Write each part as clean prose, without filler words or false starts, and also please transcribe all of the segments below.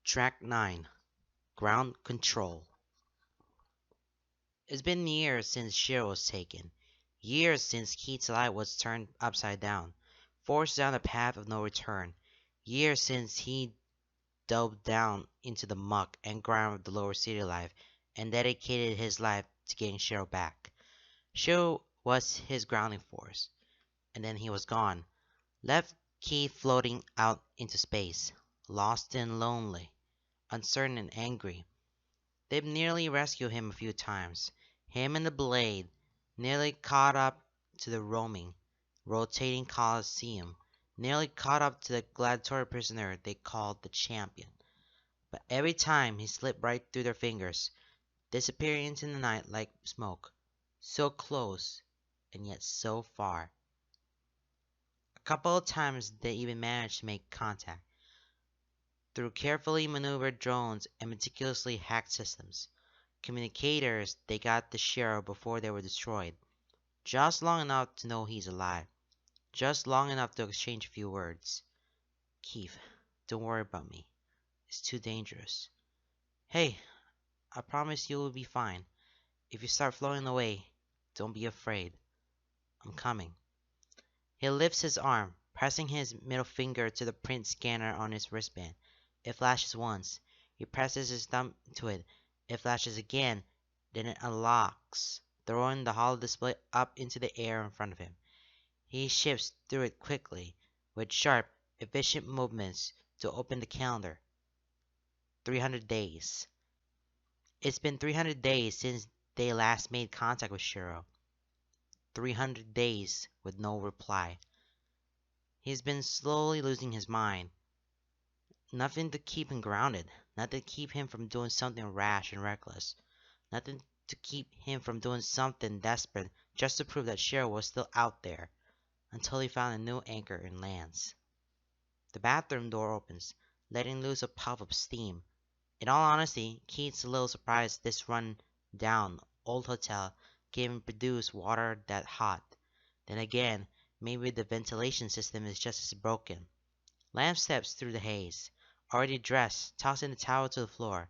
Track 9 Ground Control. It's been years since Shiro was taken. Years since Keith's life was turned upside down, forced down a path of no return. Years since he delved down into the muck and grime of the lower city life and dedicated his life to getting Shiro back. Shiro was his grounding force. And then he was gone, left Keith floating out into space, lost and lonely, uncertain and angry. They've nearly rescued him a few times. Him and the Blade nearly caught up to the roaming, rotating Coliseum, nearly caught up to the gladiatorial prisoner they called the Champion. But every time he slipped right through their fingers, disappearing into the night like smoke, so close and yet so far. A couple of times they even managed to make contact through carefully maneuvered drones and meticulously hacked systems. Communicators, they got the Shero before they were destroyed. Just long enough to know he's alive. Just long enough to exchange a few words. Keith, don't worry about me. It's too dangerous. Hey, I promise you will be fine. If you start floating away, don't be afraid. I'm coming. He lifts his arm, pressing his middle finger to the print scanner on his wristband. It flashes once. He presses his thumb to it. It flashes again. Then it unlocks, throwing the holo display up into the air in front of him. He shifts through it quickly, with sharp, efficient movements to open the calendar. 300 days. It's been 300 days since they last made contact with Shiro. 300 days with no reply. He's been slowly losing his mind. Nothing to keep him grounded. Nothing to keep him from doing something rash and reckless. Nothing to keep him from doing something desperate just to prove that Shiro was still out there. Until he found a new anchor and lands. The bathroom door opens, letting loose a puff of steam. In all honesty, Keith's a little surprised this run-down old hotel can even produce water that hot. Then again, maybe the ventilation system is just as broken. Lamb steps through the haze, already dressed, tossing the towel to the floor.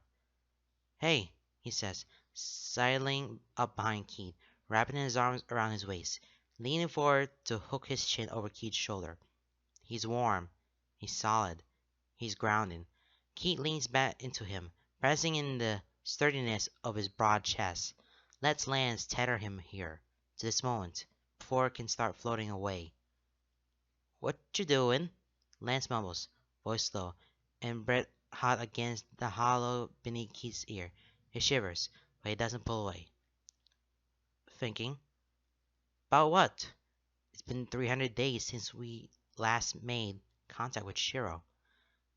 "Hey," he says, sidling up behind Keith, wrapping his arms around his waist, leaning forward to hook his chin over Keith's shoulder. He's warm. He's solid. He's grounding. Keith leans back into him, pressing in the sturdiness of his broad chest. Lets Lance tether him here, to this moment, before it can start floating away. "What you doing?" Lance mumbles, voice low, and breath hot against the hollow beneath Keith's ear. He shivers, but he doesn't pull away. "Thinking." "About what?" "It's been 300 days since we last made contact with Shiro."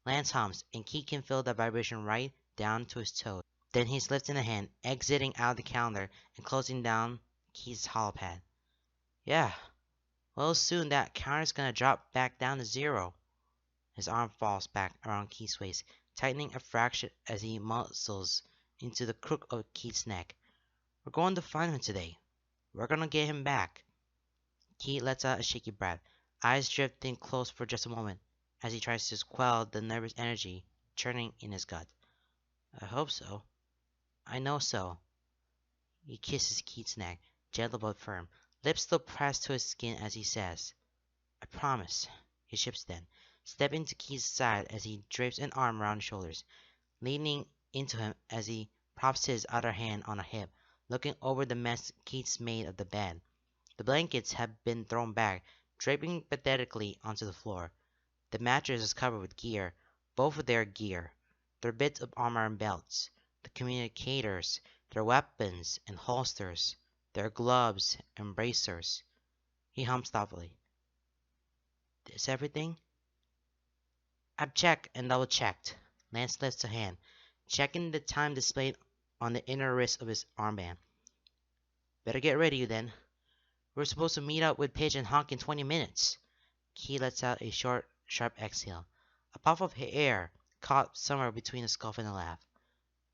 Lance hums, and Keith can feel the vibration right down to his toes. Then he's lifting a hand, exiting out the calendar, and closing down Keith's holopad. "Yeah, well soon that counter's gonna drop back down to 0. His arm falls back around Keith's waist, tightening a fraction as he muscles into the crook of Keith's neck. "We're going to find him today. We're gonna get him back." Keith lets out a shaky breath, eyes drifting close for just a moment, as he tries to quell the nervous energy churning in his gut. "I hope so. I know so." He kisses Keith's neck, gentle but firm, lips still pressed to his skin as he says, "I promise." He shifts then, stepping to Keith's side as he drapes an arm around his shoulders, leaning into him as he props his other hand on a hip, looking over the mess Keith's made of the bed. The blankets have been thrown back, draping pathetically onto the floor. The mattress is covered with gear, both of their gear, their bits of armor and belts, the communicators, their weapons and holsters, their gloves and bracers. He hums thoughtfully. "This everything?" "I've checked and double checked." Lance lifts a hand, checking the time displayed on the inner wrist of his armband. "Better get ready then. We're supposed to meet up with Pidge and Hawk in 20 minutes. He lets out a short, sharp exhale, a puff of air caught somewhere between a scoff and a laugh.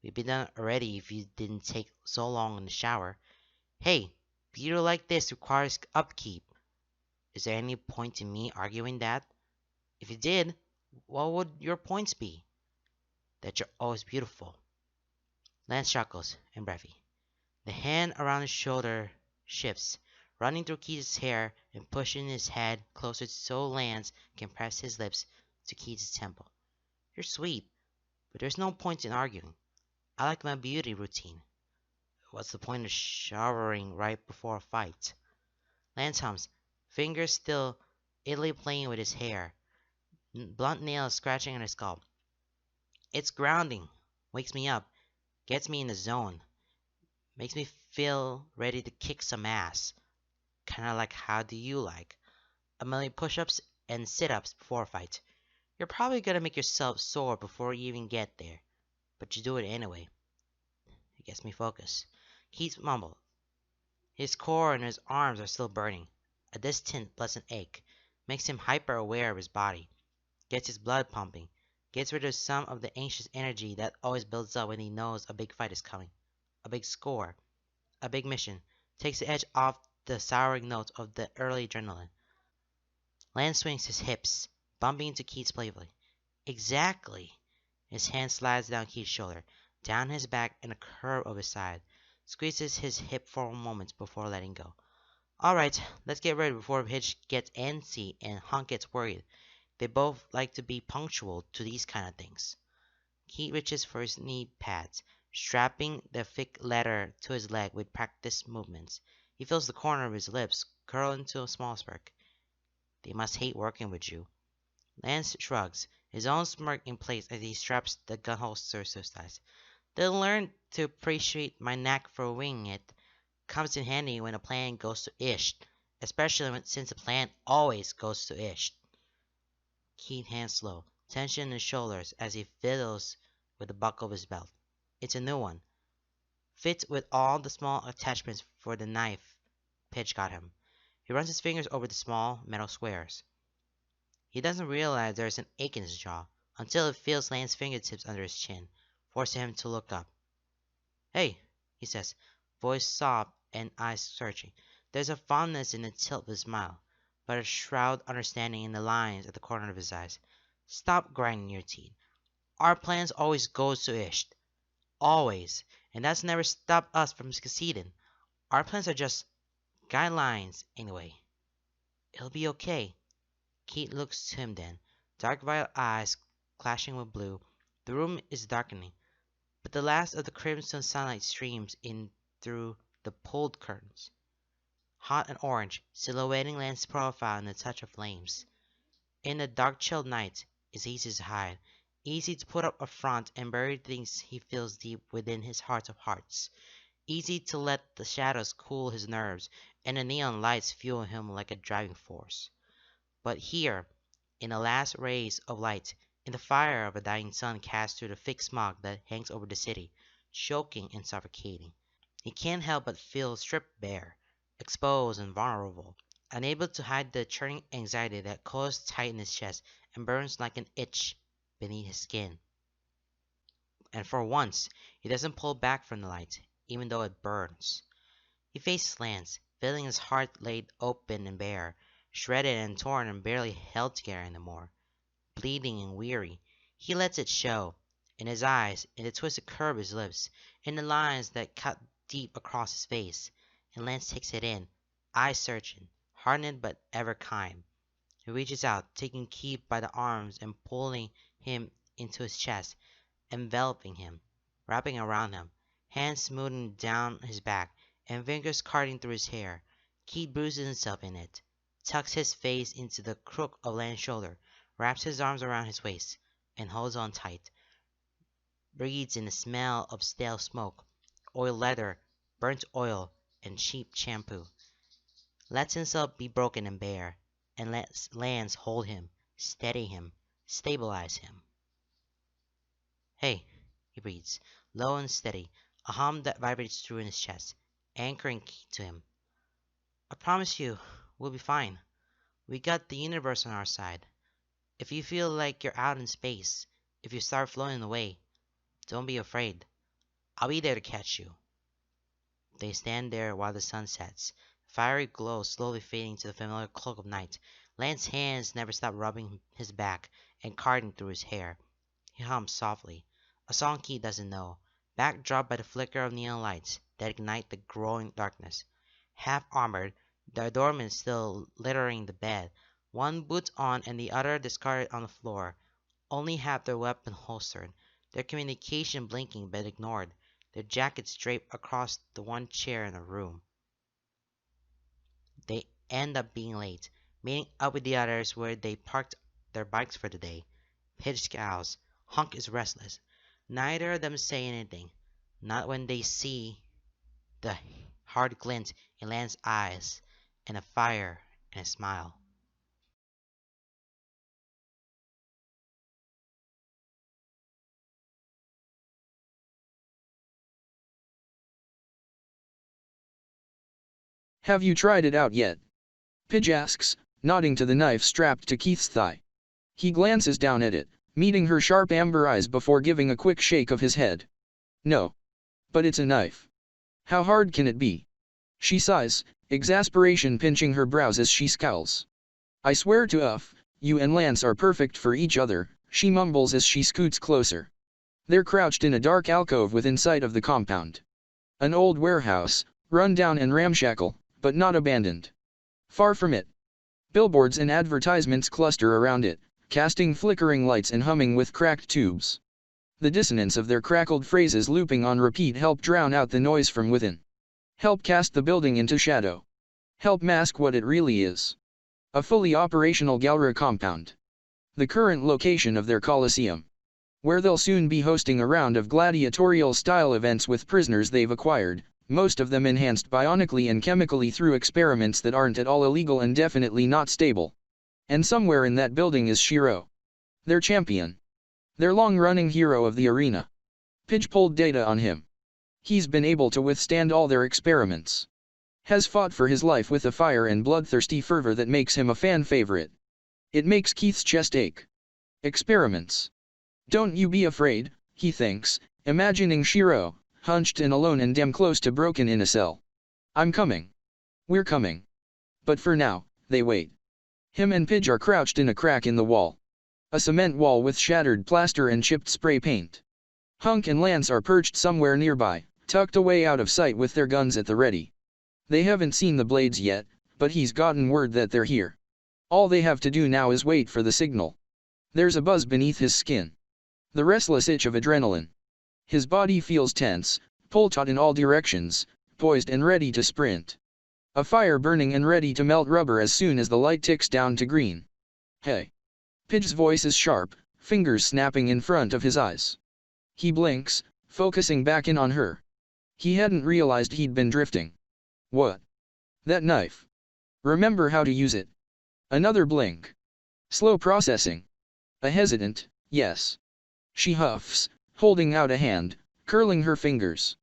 "We'd be done already if you didn't take so long in the shower. Hey, beauty like this requires upkeep. Is there any point in me arguing that? If you did, what would your points be?" that you're always beautiful. Lance chuckles and breathy. The hand around his shoulder shifts, running through Keith's hair and pushing his head closer so Lance can press his lips to Keith's temple. You're sweet, but there's no point in arguing. I like my beauty routine. What's the point of showering right before a fight? Lance hums, fingers still idly playing with his hair, blunt nails scratching on his scalp. It's grounding, wakes me up, gets me in the zone, makes me feel ready to kick some ass. Kinda like how do you like? A million push-ups and sit-ups before a fight. You're probably gonna make yourself sore before you even get there, but you do it anyway. It gets me focused. Keith mumbled. His core and his arms are still burning. A distant, pleasant ache makes him hyper aware of his body, gets his blood pumping, gets rid of some of the anxious energy that always builds up when he knows a big fight is coming. A big score, a big mission, takes the edge off the souring notes of the early adrenaline. Lance swings his hips, bumping into Keith's playfully. Exactly. His hand slides down Keith's shoulder, down his back and a curve of his side, squeezes his hip for a moment before letting go. All right, let's get ready before Hitch gets antsy and Hunk gets worried. They both like to be punctual to these kind of things. Keith reaches for his knee pads, strapping the thick leather to his leg with practiced movements. He feels the corner of his lips curl into a small smirk. They must hate working with you. Lance shrugs, his own smirk in place as he straps the gun holster to his thighs. They'll learn to appreciate my knack for winging it. Comes in handy when a plan goes to ish, especially since a plan always goes to ish. Keith hands slow, tension in his shoulders as he fiddles with the buckle of his belt. It's a new one. Fits with all the small attachments for the knife Pitch got him. He runs his fingers over the small metal squares. He doesn't realize there's an ache in his jaw until he feels Lance's fingertips under his chin, forcing him to look up. Hey, he says, voice soft and eyes searching. There's a fondness in the tilt of his smile, but a shrewd understanding in the lines at the corner of his eyes. Stop grinding your teeth. Our plans always goes to ish. Always. And that's never stopped us from succeeding. Our plans are just guidelines, anyway. It'll be okay. Keith looks to him then, dark violet eyes clashing with blue. The room is darkening, but the last of the crimson sunlight streams in through the pulled curtains, hot and orange, silhouetting Lance's profile in a touch of flames. In the dark chilled night, it's easy to hide, easy to put up a front and bury things he feels deep within his heart of hearts, easy to let the shadows cool his nerves and the neon lights fuel him like a driving force. But here, in the last rays of light, in the fire of a dying sun cast through the thick smog that hangs over the city, choking and suffocating, he can't help but feel stripped bare, exposed and vulnerable, unable to hide the churning anxiety that coils tight in his chest and burns like an itch beneath his skin. And for once, he doesn't pull back from the light, even though it burns. He faces Lance, feeling his heart laid open and bare, shredded and torn and barely held together anymore. Bleeding and weary, he lets it show, in his eyes, in the twisted curve of his lips, in the lines that cut deep across his face, and Lance takes it in, eyes searching, hardened but ever kind. He reaches out, taking Keith by the arms and pulling him into his chest, enveloping him, wrapping around him, hands smoothing down his back, and fingers cutting through his hair. Keith bruises himself in it, tucks his face into the crook of Lance's shoulder, wraps his arms around his waist, and holds on tight. Breathes in the smell of stale smoke, oil leather, burnt oil, and cheap shampoo. Lets himself be broken and bare, and lets Lance hold him, steady him, stabilize him. Hey, he breathes, low and steady, a hum that vibrates through in his chest, anchoring Keith to him. I promise you, we'll be fine. We got the universe on our side. If you feel like you're out in space, if you start floating away, don't be afraid. I'll be there to catch you. They stand there while the sun sets, the fiery glow slowly fading to the familiar cloak of night. Lance's hands never stop rubbing his back and carding through his hair. He hums softly, A song Keith doesn't know, backdropped by the flicker of neon lights that ignite the growing darkness. Half armored, the doorman still littering the bed, one boot on and the other discarded on the floor, only half their weapon holstered, their communication blinking but ignored, their jackets draped across the one chair in the room. They end up being late, meeting up with the others where they parked their bikes for the day. Pidge scowls. Hunk is restless. Neither of them say anything, not when they see the hard glint in Lance's eyes, and a fire and a smile. Have you tried it out yet? Pidge asks, nodding to the knife strapped to Keith's thigh. He glances down at it, meeting her sharp amber eyes before giving a quick shake of his head. No. But it's a knife. How hard can it be? She sighs, exasperation pinching her brows as she scowls. I swear to you and Lance are perfect for each other, she mumbles as she scoots closer. They're crouched in a dark alcove within sight of the compound. An old warehouse, run down and ramshackle, but not abandoned. Far from it. Billboards and advertisements cluster around it, casting flickering lights and humming with cracked tubes. The dissonance of their crackled phrases looping on repeat help drown out the noise from within. Help cast the building into shadow. Help mask what it really is. A fully operational Galra compound. The current location of their coliseum. Where they'll soon be hosting a round of gladiatorial-style events with prisoners they've acquired, most of them enhanced bionically and chemically through experiments that aren't at all illegal and definitely not stable. And somewhere in that building is Shiro. Their champion. Their long-running hero of the arena. Pidge pulled data on him. He's been able to withstand all their experiments. Has fought for his life with a fire and bloodthirsty fervor that makes him a fan favorite. It makes Keith's chest ache. Experiments. Don't you be afraid, he thinks, imagining Shiro, hunched and alone and damn close to broken in a cell. I'm coming. We're coming. But for now, they wait. Him and Pidge are crouched in a crack in the wall. A cement wall with shattered plaster and chipped spray paint. Hunk and Lance are perched somewhere nearby, tucked away out of sight with their guns at the ready. They haven't seen the blades yet, but he's gotten word that they're here. All they have to do now is wait for the signal. There's a buzz beneath his skin. The restless itch of adrenaline. His body feels tense, pulled taut in all directions, poised and ready to sprint. A fire burning and ready to melt rubber as soon as the light ticks down to green. Hey. Pidge's voice is sharp, fingers snapping in front of his eyes. He blinks, focusing back in on her. He hadn't realized he'd been drifting. What? That knife. Remember how to use it. Another blink. Slow processing. A hesitant, yes. She huffs, holding out a hand, curling her fingers.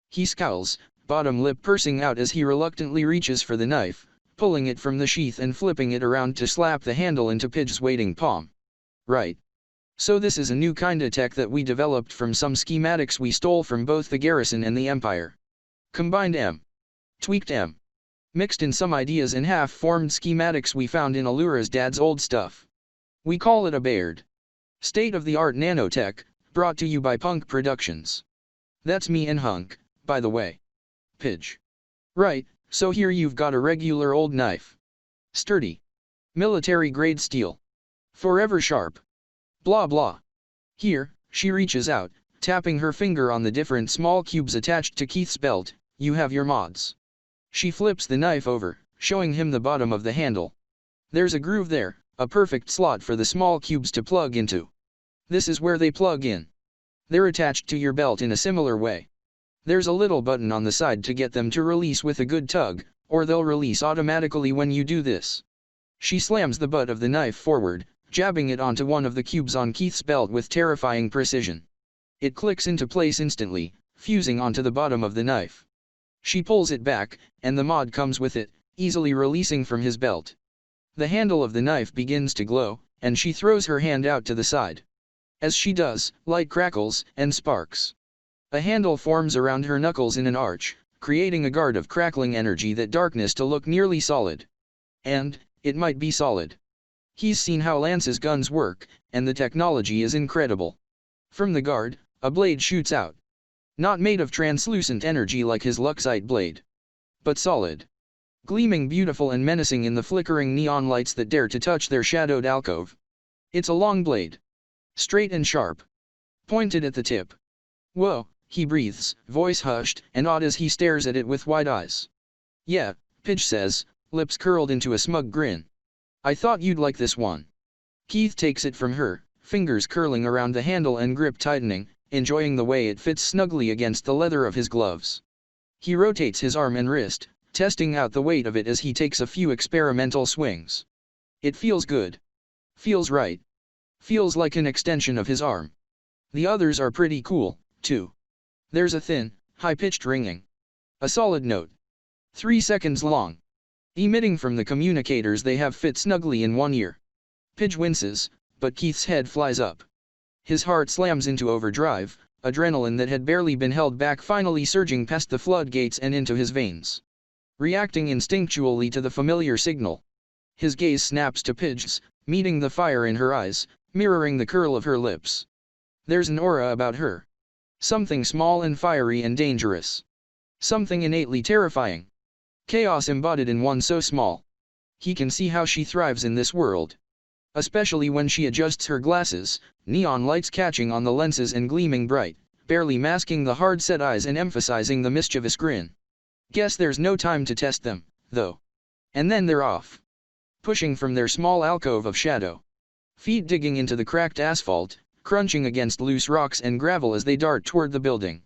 He scowls, bottom lip pursing out as he reluctantly reaches for the knife, pulling it from the sheath and flipping it around to slap the handle into Pidge's waiting palm. Right. So this is a new kinda tech that we developed from some schematics we stole from both the Garrison and the Empire. Combined M. Tweaked M. Mixed in some ideas and half-formed schematics we found in Allura's dad's old stuff. We call it a Baird. State-of-the-art nanotech, brought to you by Punk Productions. That's me and Hunk, by the way. Pidge. Right, so here you've got a regular old knife. Sturdy. Military-grade steel. Forever sharp. Blah blah. Here, she reaches out, tapping her finger on the different small cubes attached to Keith's belt, you have your mods. She flips the knife over, showing him the bottom of the handle. There's a groove there, a perfect slot for the small cubes to plug into. This is where they plug in. They're attached to your belt in a similar way. There's a little button on the side to get them to release with a good tug, or they'll release automatically when you do this. She slams the butt of the knife forward, jabbing it onto one of the cubes on Keith's belt with terrifying precision. It clicks into place instantly, fusing onto the bottom of the knife. She pulls it back, and the mod comes with it, easily releasing from his belt. The handle of the knife begins to glow, and she throws her hand out to the side. As she does, light crackles and sparks. A handle forms around her knuckles in an arch, creating a guard of crackling energy that darkness to look nearly solid. And, it might be solid. He's seen how Lance's guns work, and the technology is incredible. From the guard, A blade shoots out. Not made of translucent energy like his Luxite blade, but solid. Gleaming beautiful and menacing in the flickering neon lights that dare to touch their shadowed alcove. It's a long blade. Straight and sharp. Pointed at the tip. Whoa, he breathes, voice hushed and awed as he stares at it with wide eyes. Yeah, Pidge says, lips curled into a smug grin. I thought you'd like this one. Keith takes it from her, fingers curling around the handle and grip tightening, enjoying the way it fits snugly against the leather of his gloves. He rotates his arm and wrist, testing out the weight of it as he takes a few experimental swings. It feels good. Feels right. Feels like an extension of his arm. The others are pretty cool, too. There's a thin, high-pitched ringing. A solid note. 3 seconds long. Emitting from the communicators they have fit snugly in one ear. Pidge winces, but Keith's head flies up. His heart slams into overdrive, adrenaline that had barely been held back finally surging past the floodgates and into his veins. Reacting instinctually to the familiar signal. His gaze snaps to Pidge's, meeting the fire in her eyes, mirroring the curl of her lips. There's an aura about her. Something small and fiery and dangerous. Something innately terrifying. Chaos embodied in one so small. He can see how she thrives in this world. Especially when she adjusts her glasses, neon lights catching on the lenses and gleaming bright, barely masking the hard-set eyes and emphasizing the mischievous grin. Guess there's no time to test them, though. And then they're off. Pushing from their small alcove of shadow. Feet digging into the cracked asphalt, crunching against loose rocks and gravel as they dart toward the building.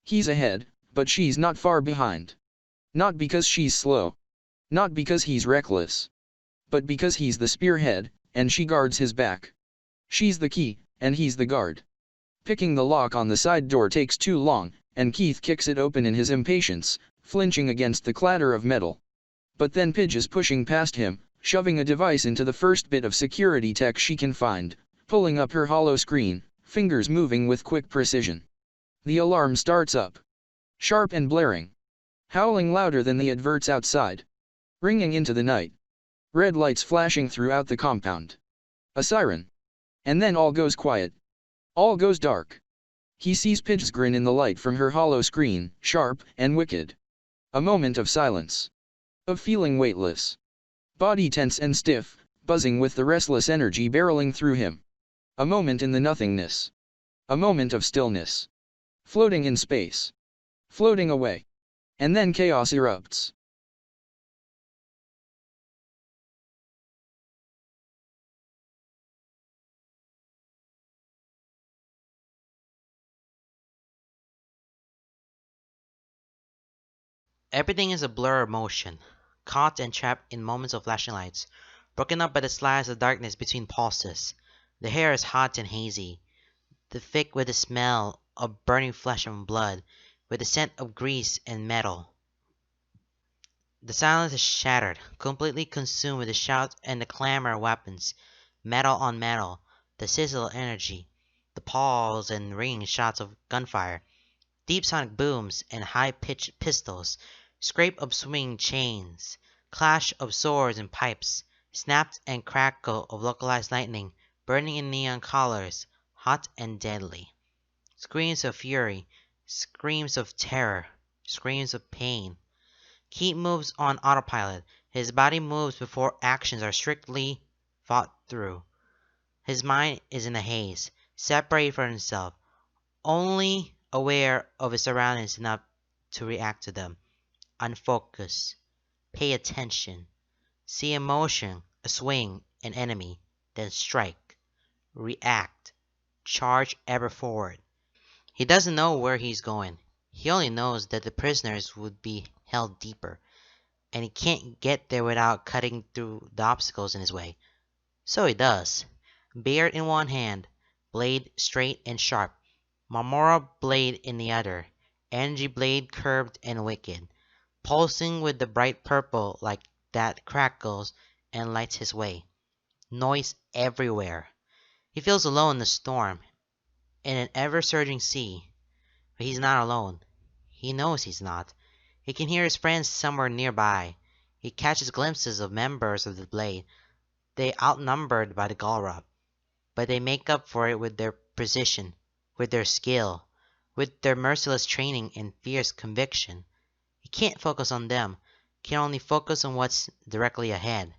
He's ahead, but she's not far behind. Not because she's slow. Not because he's reckless. But because he's the spearhead, and she guards his back. She's the key, and he's the guard. Picking the lock on the side door takes too long, and Keith kicks it open in his impatience, flinching against the clatter of metal. But then Pidge is pushing past him, shoving a device into the first bit of security tech she can find, pulling up her hollow screen, fingers moving with quick precision. The alarm starts up. Sharp and blaring. Howling louder than the adverts outside. Ringing into the night. Red lights flashing throughout the compound. A siren. And then all goes quiet. All goes dark. He sees Pidge's grin in the light from her hollow screen, sharp and wicked. A moment of silence. Of feeling weightless. Body tense and stiff, buzzing with the restless energy barreling through him. A moment in the nothingness. A moment of stillness. Floating in space. Floating away. And then chaos erupts. Everything is a blur of motion, caught and trapped in moments of flashing lights, broken up by the slides of darkness between pulses. The hair is hot and hazy, thick with the smell of burning flesh and blood, with the scent of grease and metal. The silence is shattered, completely consumed with the shout and the clamor of weapons, metal on metal, the sizzle of energy, the pulse and ringing shots of gunfire, deep sonic booms and high-pitched pistols, scrape of swinging chains, clash of swords and pipes, snap and crackle of localized lightning, burning in neon colors, hot and deadly. Screams of fury, screams of terror, screams of pain. Keith moves on autopilot. His body moves before actions are strictly thought through. His mind is in a haze, separated from himself, only aware of his surroundings enough to react to them. Unfocus. Pay attention. See a motion, a swing, an enemy, then strike. React. Charge ever forward. He doesn't know where he's going. He only knows that the prisoners would be held deeper, and he can't get there without cutting through the obstacles in his way. So he does. Beard in one hand, blade straight and sharp, Marmora blade in the other, energy blade curved and wicked, pulsing with the bright purple like that crackles and lights his way. Noise everywhere. He feels alone in the storm, in an ever-surging sea. But he's not alone. He knows he's not. He can hear his friends somewhere nearby. He catches glimpses of members of the Blade. They outnumbered by the Galra, but they make up for it with their precision, with their skill, with their merciless training and fierce conviction. He can't focus on them, can only focus on what's directly ahead,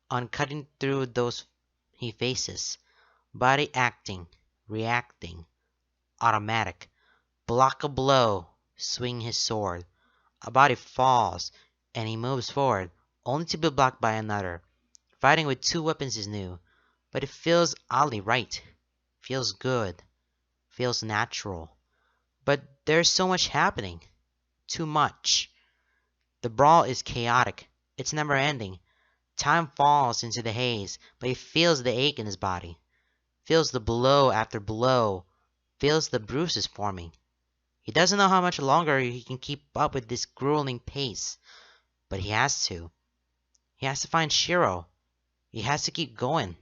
on cutting through those he faces. Body acting, reacting, automatic. Block a blow, swing his sword. A body falls, and he moves forward, only to be blocked by another. Fighting with two weapons is new, but it feels oddly right. Feels good. Feels natural. But there's so much happening. Too much. The brawl is chaotic. It's never ending. Time falls into the haze, but he feels the ache in his body. Feels the blow after blow. Feels the bruises forming. He doesn't know how much longer he can keep up with this grueling pace, but he has to. He has to find Shiro. He has to keep going.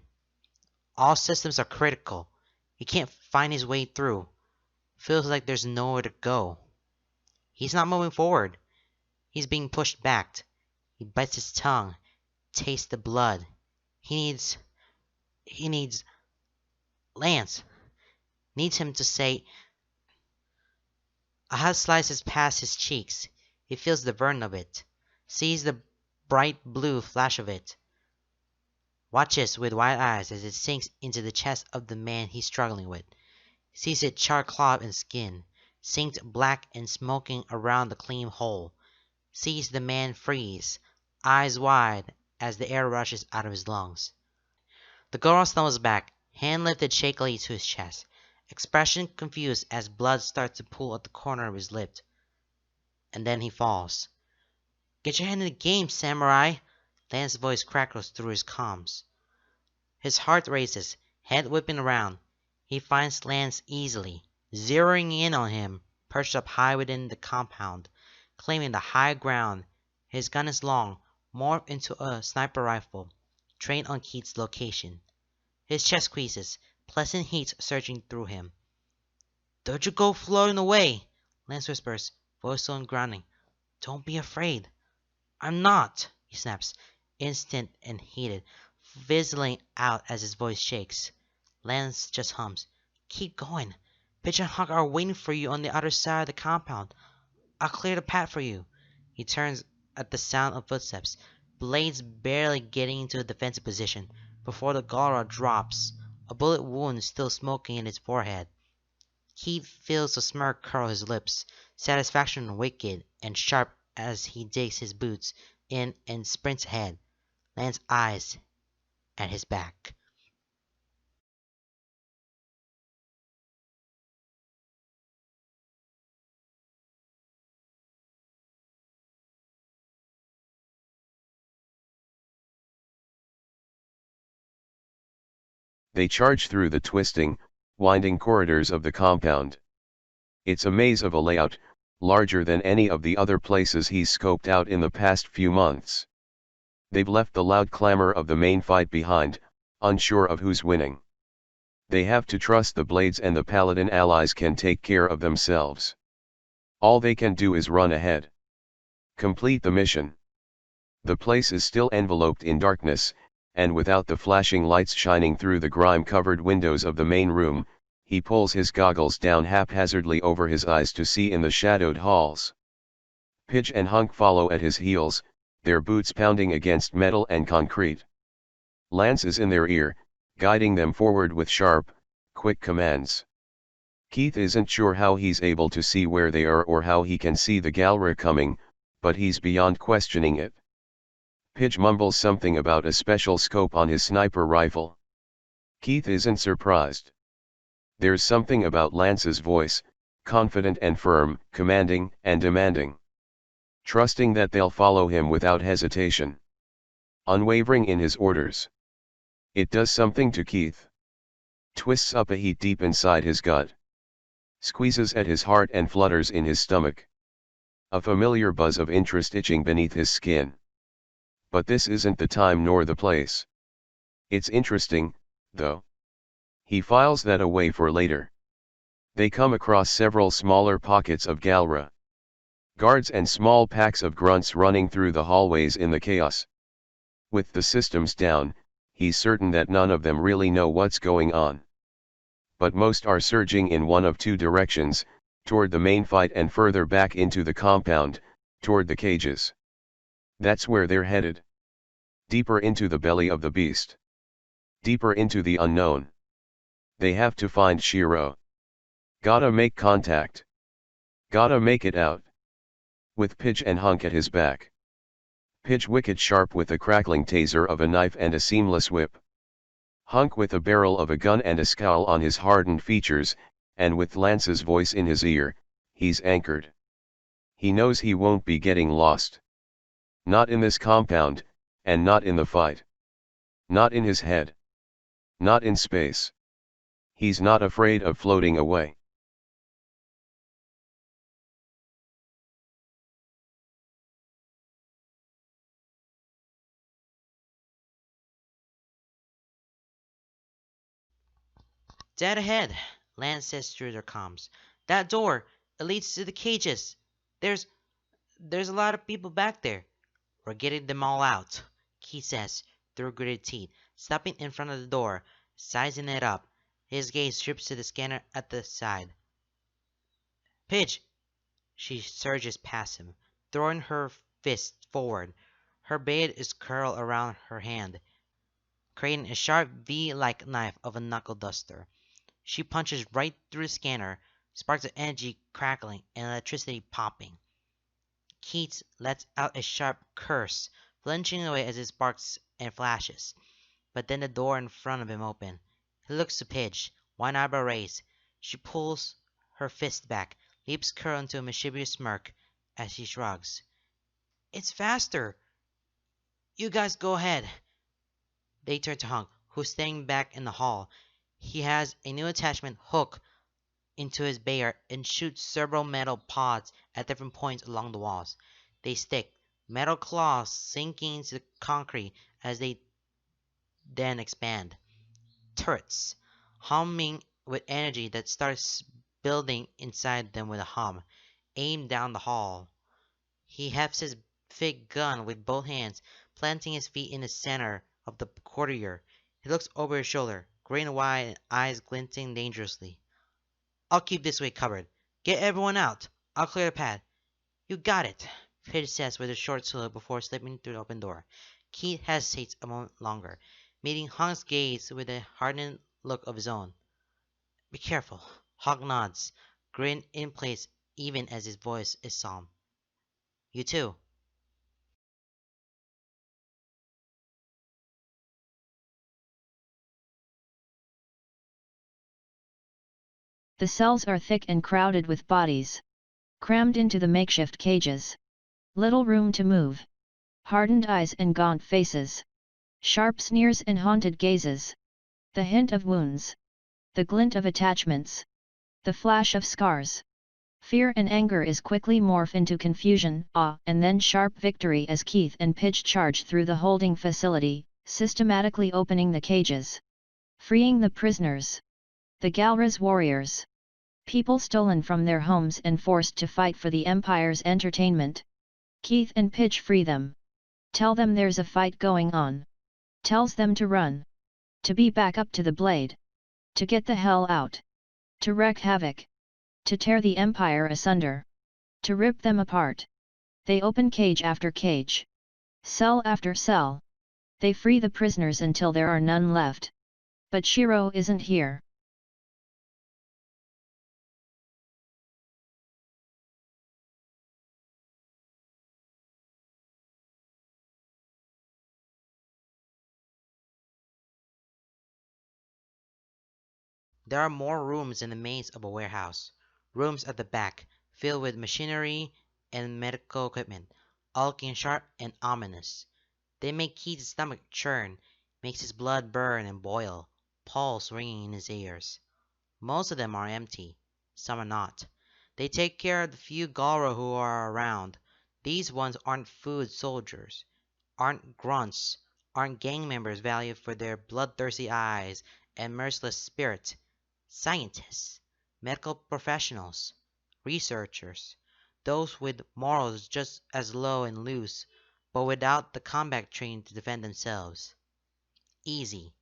All systems are critical. He can't find his way through. Feels like there's nowhere to go. He's not moving forward. He's being pushed back. He bites his tongue, tastes the blood. He needs Lance. Needs him to say. A hot slices past his cheeks. He feels the burn of it. Sees the bright blue flash of it. Watches with wide eyes as it sinks into the chest of the man he's struggling with. Sees it char cloth and skin, sinked black and smoking around the clean hole. Sees the man freeze, eyes wide as the air rushes out of his lungs. The girl stumbles back, hand lifted shakily to his chest, expression confused as blood starts to pool at the corner of his lip. And then he falls. "Get your head in the game, samurai!" Lance's voice crackles through his comms. His heart races, head whipping around. He finds Lance easily, zeroing in on him, perched up high within the compound, claiming the high ground. His gun is long, morphed into a sniper rifle, trained on Keith's location. His chest squeezes, pleasant heat surging through him. "Don't you go floating away!" Lance whispers, voice slow and grounding. "Don't be afraid." "I'm not!" he snaps, instant and heated, fizzling out as his voice shakes. Lance just hums. "Keep going. Pitch and Hawk are waiting for you on the other side of the compound. I'll clear the path for you." He turns at the sound of footsteps, blades barely getting into a defensive position before the Galra drops, a bullet wound still smoking in his forehead. Keith feels a smirk curl his lips, satisfaction wicked and sharp as he digs his boots in and sprints ahead. Lance's eyes at his back. They charge through the twisting, winding corridors of the compound. It's a maze of a layout, larger than any of the other places he's scoped out in the past few months. They've left the loud clamor of the main fight behind, unsure of who's winning. They have to trust the Blades and the Paladin allies can take care of themselves. All they can do is run ahead. Complete the mission. The place is still enveloped in darkness, and without the flashing lights shining through the grime-covered windows of the main room, he pulls his goggles down haphazardly over his eyes to see in the shadowed halls. Pidge and Hunk follow at his heels, their boots pounding against metal and concrete. Lance is in their ear, guiding them forward with sharp, quick commands. Keith isn't sure how he's able to see where they are or how he can see the Galra coming, but he's beyond questioning it. Pidge mumbles something about a special scope on his sniper rifle. Keith isn't surprised. There's something about Lance's voice, confident and firm, commanding and demanding. Trusting that they'll follow him without hesitation. Unwavering in his orders. It does something to Keith. Twists up a heat deep inside his gut. Squeezes at his heart and flutters in his stomach. A familiar buzz of interest itching beneath his skin. But this isn't the time nor the place. It's interesting, though. He files that away for later. They come across several smaller pockets of Galra. Guards and small packs of grunts running through the hallways in the chaos. With the systems down, he's certain that none of them really know what's going on. but most are surging in one of two directions, toward the main fight and further back into the compound, toward the cages. That's where they're headed. Deeper into the belly of the beast. Deeper into the unknown. They have to find Shiro. Gotta make contact. Gotta make it out. With Pidge and Hunk at his back. Pidge wicked sharp with a crackling taser of a knife and a seamless whip. Hunk with the barrel of a gun and a scowl on his hardened features, and with Lance's voice in his ear, he's anchored. He knows he won't be getting lost. Not in this compound, and not in the fight. Not in his head. Not in space. He's not afraid of floating away. Dead ahead, Lance says through their comms. That door, it leads to the cages. There's there's a lot of people back there. We're getting them all out, Keith says through gritted teeth, stopping in front of the door, sizing it up. His gaze drifts to the scanner at the side. Pidge! She surges past him, throwing her fist forward. Her blade is curled around her hand, creating a sharp V-like knife of a knuckle duster. She punches right through the scanner, sparks of energy crackling and electricity popping. Keats lets out a sharp curse, flinching away as it sparks and flashes. But then the door in front of him opens. He looks to Pidge, one eyebrow raised. She pulls her fist back, lips curl into a mischievous smirk as she shrugs. It's faster. You guys go ahead. They turn to Hunk, who's staying back in the hall. He has a new attachment hook into his bear and shoots several metal pods at different points along the walls. They stick, metal claws sinking into the concrete as they then expand. Turrets, humming with energy that starts building inside them with a hum, aim down the hall. He hefts his big gun with both hands, planting his feet in the center of the courtyard. He looks over his shoulder, grin wide and eyes glinting dangerously. I'll keep this way covered. Get everyone out. I'll clear the path. You got it, Pidge says with a short salute before slipping through the open door. Keith hesitates a moment longer, meeting Hunk's gaze with a hardened look of his own. Be careful. Hunk nods, grin in place even as his voice is solemn. You too. The cells are thick and crowded with bodies, crammed into the makeshift cages. Little room to move. Hardened eyes and gaunt faces. Sharp sneers and haunted gazes. The hint of wounds. The glint of attachments. The flash of scars. Fear and anger is quickly morph into confusion, awe, and then sharp victory as Keith and Pidge charge through the holding facility, systematically opening the cages. Freeing the prisoners. The Galra's warriors. People stolen from their homes and forced to fight for the Empire's entertainment. Keith and Pidge free them. Tell them there's a fight going on. Tells them to run. To be back up to the blade. To get the hell out. To wreak havoc. To tear the Empire asunder. To rip them apart. They open cage after cage. Cell after cell. They free the prisoners until there are none left. But Shiro isn't here. There are more rooms in the maze of a warehouse. Rooms at the back, filled with machinery and medical equipment, all looking sharp and ominous. They make Keith's stomach churn, makes his blood burn and boil, pulse ringing in his ears. Most of them are empty. Some are not. They take care of the few Galra who are around. These ones aren't food soldiers, aren't grunts, aren't gang members valued for their bloodthirsty eyes and merciless spirit. Scientists, medical professionals, researchers, those with morals just as low and loose, but without the combat training to defend themselves. Easy.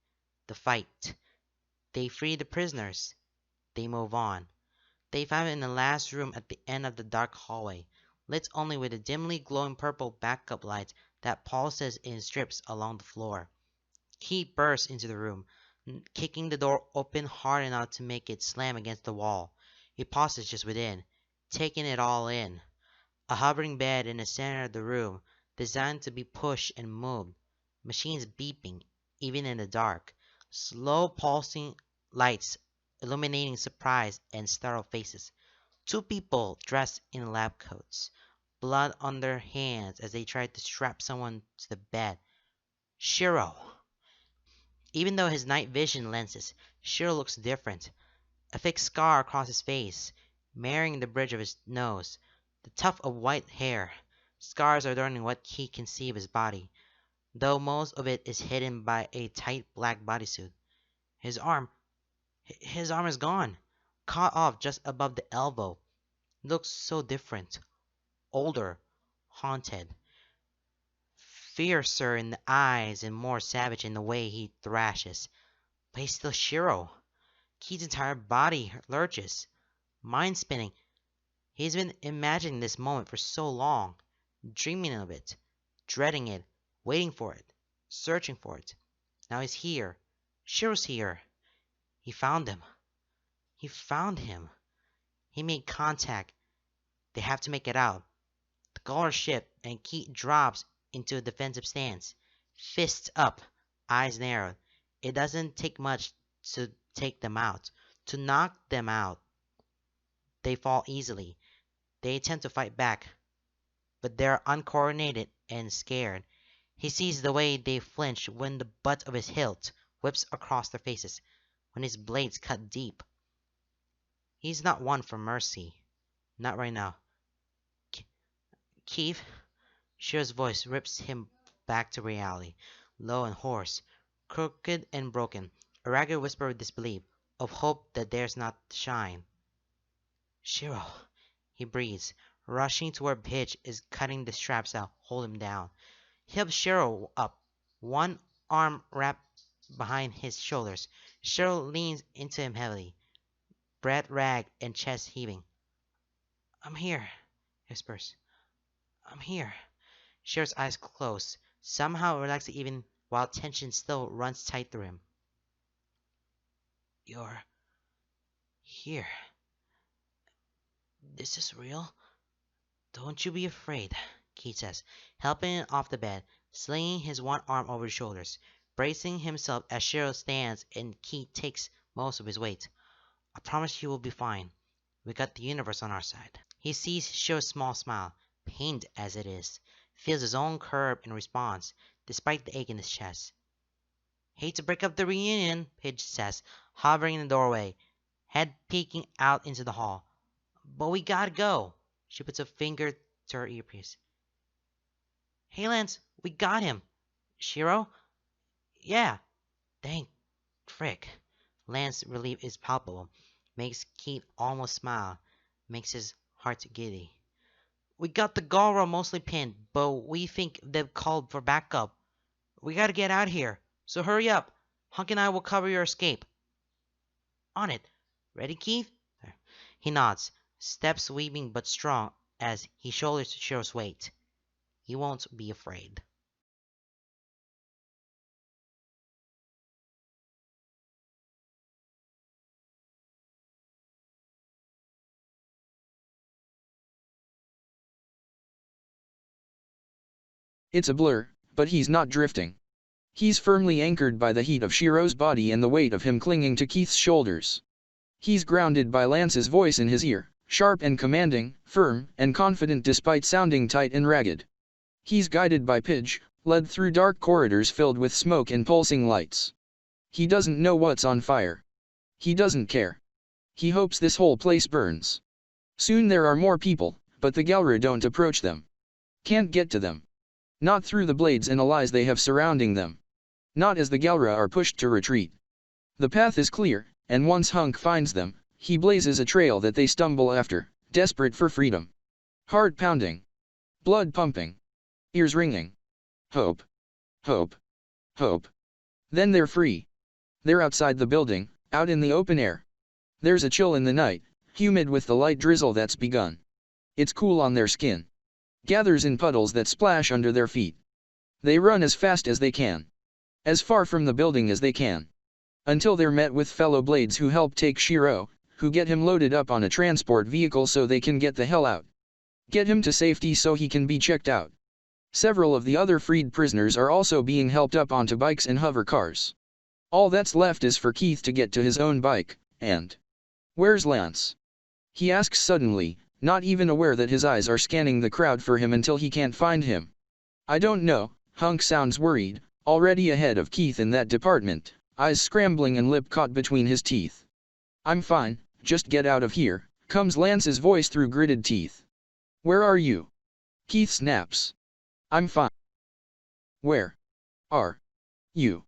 The fight. They free the prisoners. They move on. They find him in the last room at the end of the dark hallway, lit only with the dimly glowing purple backup lights that pulses in strips along the floor. He bursts into the room, kicking the door open hard enough to make it slam against the wall. He pauses just within, taking it all in. A hovering bed in the center of the room, designed to be pushed and moved. Machines beeping, even in the dark. Slow pulsing lights illuminating surprised and startled faces. Two people dressed in lab coats. Blood on their hands as they try to strap someone to the bed. Shiro! Even though his night vision lenses, Shiro looks different. A thick scar across his face, marring the bridge of his nose. The tuft of white hair. Scars adorning what he can see of his body, though most of it is hidden by a tight black bodysuit. His arm, his arm is gone, cut off just above the elbow. Looks so different, older, haunted, fiercer in the eyes and more savage in the way he thrashes. But he's still Shiro. Keith's entire body lurches, mind spinning. He's been imagining this moment for so long, dreaming of it, dreading it, waiting for it, searching for it. Now he's here. Shiro's here. He found him. He found him. He made contact. They have to make it out. The collar shift and Keith drops into a defensive stance. Fists up, eyes narrowed. It doesn't take much to take them out, to knock them out. They fall easily. They attempt to fight back, but they're uncoordinated and scared. He sees the way they flinch when the butt of his hilt whips across their faces, when his blades cut deep. He's not one for mercy. Not right now. Keith? Shiro's voice rips him back to reality, low and hoarse, crooked and broken, a ragged whisper of disbelief, of hope that dares not shine. Shiro, he breathes, rushing to where Pidge is cutting the straps that hold him down. He helps Shiro up, one arm wrapped behind his shoulders. Shiro leans into him heavily, breath ragged and chest heaving. I'm here, he whispers. I'm here. Shiro's eyes close, somehow relaxed even while tension still runs tight through him. You're here. This is real? Don't you be afraid, Keith says, helping him off the bed, slinging his one arm over his shoulders, bracing himself as Shiro stands and Keith takes most of his weight. I promise you will be fine. We got the universe on our side. He sees Shiro's small smile, pained as it is, feels his own curb in response, despite the ache in his chest. Hate to break up the reunion, Pidge says, hovering in the doorway, head peeking out into the hall. But we gotta go. She puts a finger to her earpiece. Hey, Lance, we got him. Shiro? Yeah. Thank frick. Lance's relief is palpable. Makes Keith almost smile. Makes his heart giddy. We got the Galra mostly pinned, but we think they've called for backup. We gotta get out here, so hurry up. Hunk and I will cover your escape. On it. Ready, Keith? He nods, steps weaving but strong as he shoulders Shiro's weight. He won't be afraid. It's a blur, but he's not drifting. He's firmly anchored by the heat of Shiro's body and the weight of him clinging to Keith's shoulders. He's grounded by Lance's voice in his ear, sharp and commanding, firm and confident despite sounding tight and ragged. He's guided by Pidge, led through dark corridors filled with smoke and pulsing lights. He doesn't know what's on fire. He doesn't care. He hopes this whole place burns. Soon there are more people, but the Galra don't approach them. Can't get to them. Not through the blades and allies they have surrounding them. Not as the Galra are pushed to retreat. The path is clear, and once Hunk finds them, he blazes a trail that they stumble after, desperate for freedom. Heart pounding. Blood pumping. Ears ringing. Hope. Hope. Hope. Then they're free. They're outside the building, out in the open air. There's a chill in the night, humid with the light drizzle that's begun. It's cool on their skin. Gathers in puddles that splash under their feet. They run as fast as they can. As far from the building as they can. Until they're met with fellow blades who help take Shiro, who get him loaded up on a transport vehicle so they can get the hell out. Get him to safety so he can be checked out. Several of the other freed prisoners are also being helped up onto bikes and hover cars. All that's left is for Keith to get to his own bike, and... Where's Lance? He asks suddenly, not even aware that his eyes are scanning the crowd for him until he can't find him. I don't know, Hunk sounds worried, already ahead of Keith in that department, eyes scrambling and lip caught between his teeth. I'm fine, just get out of here, comes Lance's voice through gritted teeth. Where are you? Keith snaps. I'm fine. Where are you?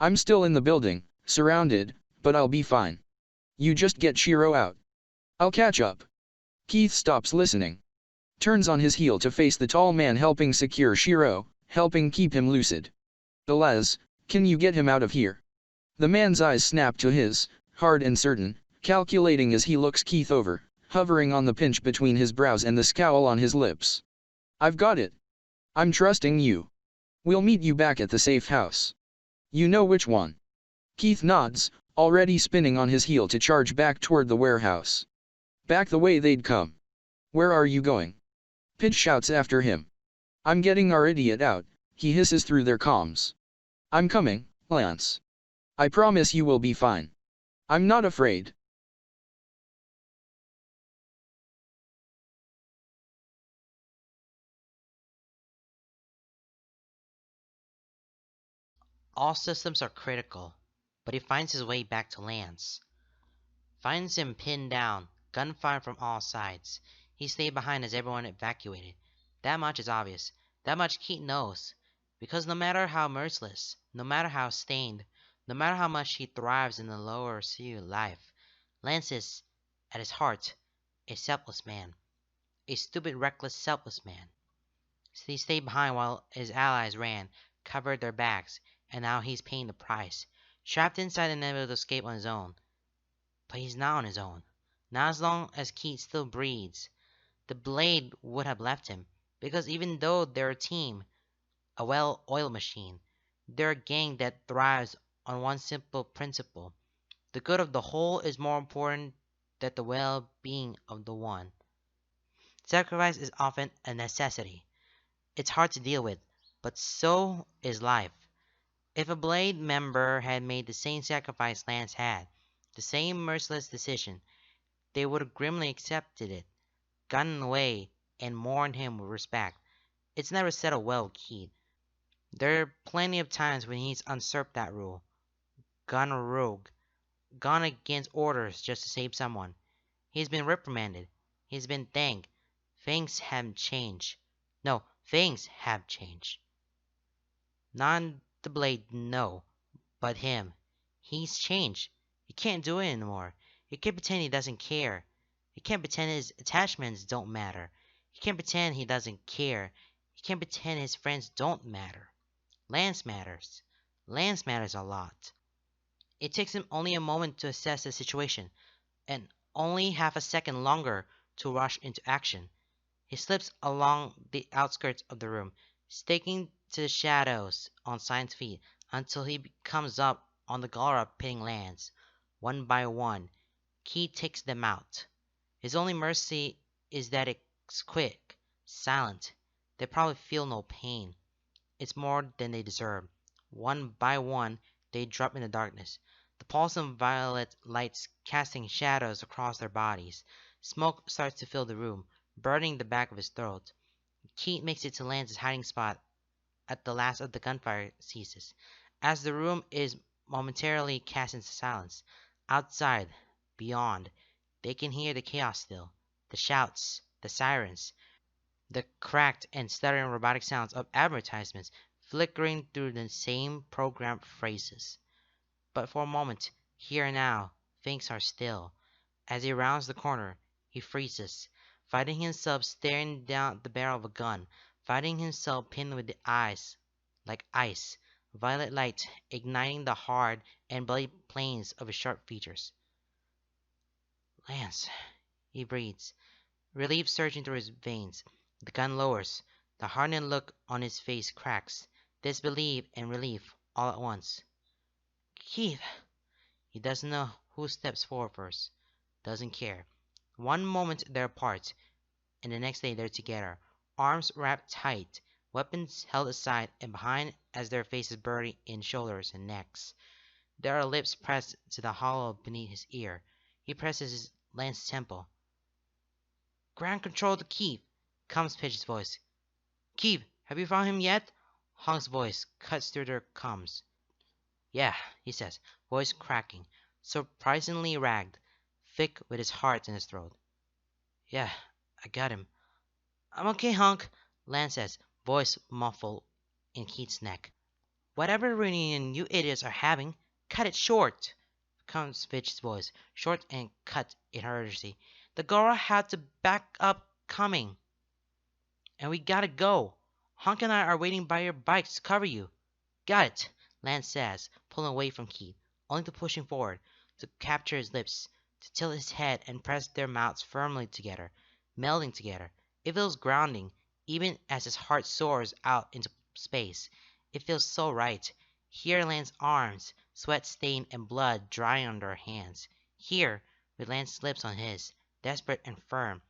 I'm still in the building, surrounded, but I'll be fine. You just get Shiro out. I'll catch up. Keith stops listening. Turns on his heel to face the tall man helping secure Shiro, helping keep him lucid. Elaz, can you get him out of here? The man's eyes snap to his, hard and certain, calculating as he looks Keith over, hovering on the pinch between his brows and the scowl on his lips. I've got it. I'm trusting you. We'll meet you back at the safe house. You know which one. Keith nods, already spinning on his heel to charge back toward the warehouse. Back the way they'd come. Where are you going? Pidge shouts after him. I'm getting our idiot out, he hisses through their comms. I'm coming, Lance. I promise you will be fine. I'm not afraid. All systems are critical, but he finds his way back to Lance. Finds him pinned down, gunfire from all sides. He stayed behind as everyone evacuated. That much is obvious. That much Keith knows. Because no matter how merciless, no matter how stained, no matter how much he thrives in the lower sphere of life, Lance is, at his heart, a selfless man. A stupid, reckless, selfless man. So he stayed behind while his allies ran, covered their backs, and now he's paying the price. Trapped inside and unable to escape on his own. But he's not on his own. Not as long as Keith still breathes. The Blade would have left him, because even though they're a team, a well-oiled machine, they're a gang that thrives on one simple principle. The good of the whole is more important than the well-being of the one. Sacrifice is often a necessity. It's hard to deal with, but so is life. If a Blade member had made the same sacrifice Lance had, the same merciless decision, they would have grimly accepted it, gotten away, and mourned him with respect. It's never settled well with Keith. There are plenty of times when he's usurped that rule, gone rogue, gone against orders just to save someone. He's been reprimanded. He's been thanked. Things haven't changed. No, things have changed. Not the Blade, no, but him. He's changed. He can't do it anymore. He can't pretend he doesn't care. He can't pretend his attachments don't matter. He can't pretend he doesn't care. He can't pretend his friends don't matter. Lance matters. Lance matters a lot. It takes him only a moment to assess the situation, and only half a second longer to rush into action. He slips along the outskirts of the room, staking to the shadows on Sign's feet until he comes up on the Galra pitting lands. One by one, Keith takes them out. His only mercy is that it's quick, silent. They probably feel no pain. It's more than they deserve. One by one, they drop in the darkness. The pulsing violet lights casting shadows across their bodies. Smoke starts to fill the room, burning the back of his throat. Keith makes it to Lance's hiding spot at the last of the gunfire ceases. As the room is momentarily cast into silence, outside, beyond, they can hear the chaos still. The shouts, the sirens, the cracked and stuttering robotic sounds of advertisements flickering through the same programmed phrases. But for a moment, here and now, things are still. As he rounds the corner, he freezes, fighting himself staring down the barrel of a gun, fighting himself pinned with the eyes like ice, violet light igniting the hard and bloody planes of his sharp features. Lance, he breathes, relief surging through his veins. The gun lowers. The hardened look on his face cracks. Disbelief and relief all at once. Keith! He doesn't know who steps forward first. Doesn't care. One moment they're apart, and the next day they're together, arms wrapped tight, weapons held aside and behind as their faces buried in shoulders and necks. Their lips pressed to the hollow beneath his ear. He presses his Lance's temple. Ground control to Keith, comes Pidge's voice. Keith, have you found him yet? Hunk's voice cuts through their comms. Yeah, he says, voice cracking, surprisingly ragged, thick with his heart in his throat. Yeah, I got him. I'm okay, Hunk, Lance says, voice muffled in Keith's neck. Whatever reunion you idiots are having, cut it short, comes Fitch's voice, short and cut in her urgency. The Gora had to back up coming. And we gotta go. Hunk and I are waiting by your bikes to cover you. Got it, Lance says, pulling away from Keith, only to push him forward, to capture his lips, to tilt his head and press their mouths firmly together, melding together. It feels grounding, even as his heart soars out into space. It feels so right. Here Lance's arms, sweat-stained and blood drying on their hands. Here, with Lance's lips on his, desperate and firm.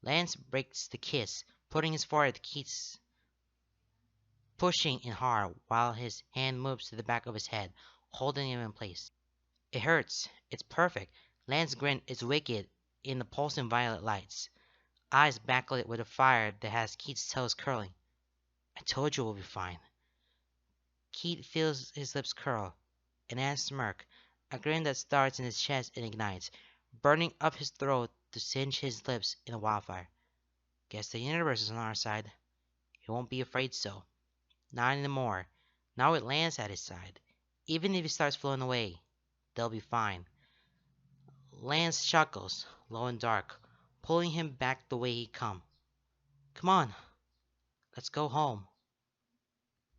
Lance breaks the kiss, putting his forehead to Keith's, pushing in hard while his hand moves to the back of his head, holding him in place. It hurts. It's perfect. Lance's grin is wicked in the pulsing violet lights, eyes backlit with a fire that has Keith's toes curling. I told you we'll be fine. Keith feels his lips curl, and as smirk, a grin that starts in his chest and ignites, burning up his throat to singe his lips in a wildfire. Guess the universe is on our side. He won't be afraid so. Not anymore. Not with Lance at his side. Even if he starts floating away, they'll be fine. Lance chuckles, low and dark, pulling him back the way he come. Come on, let's go home.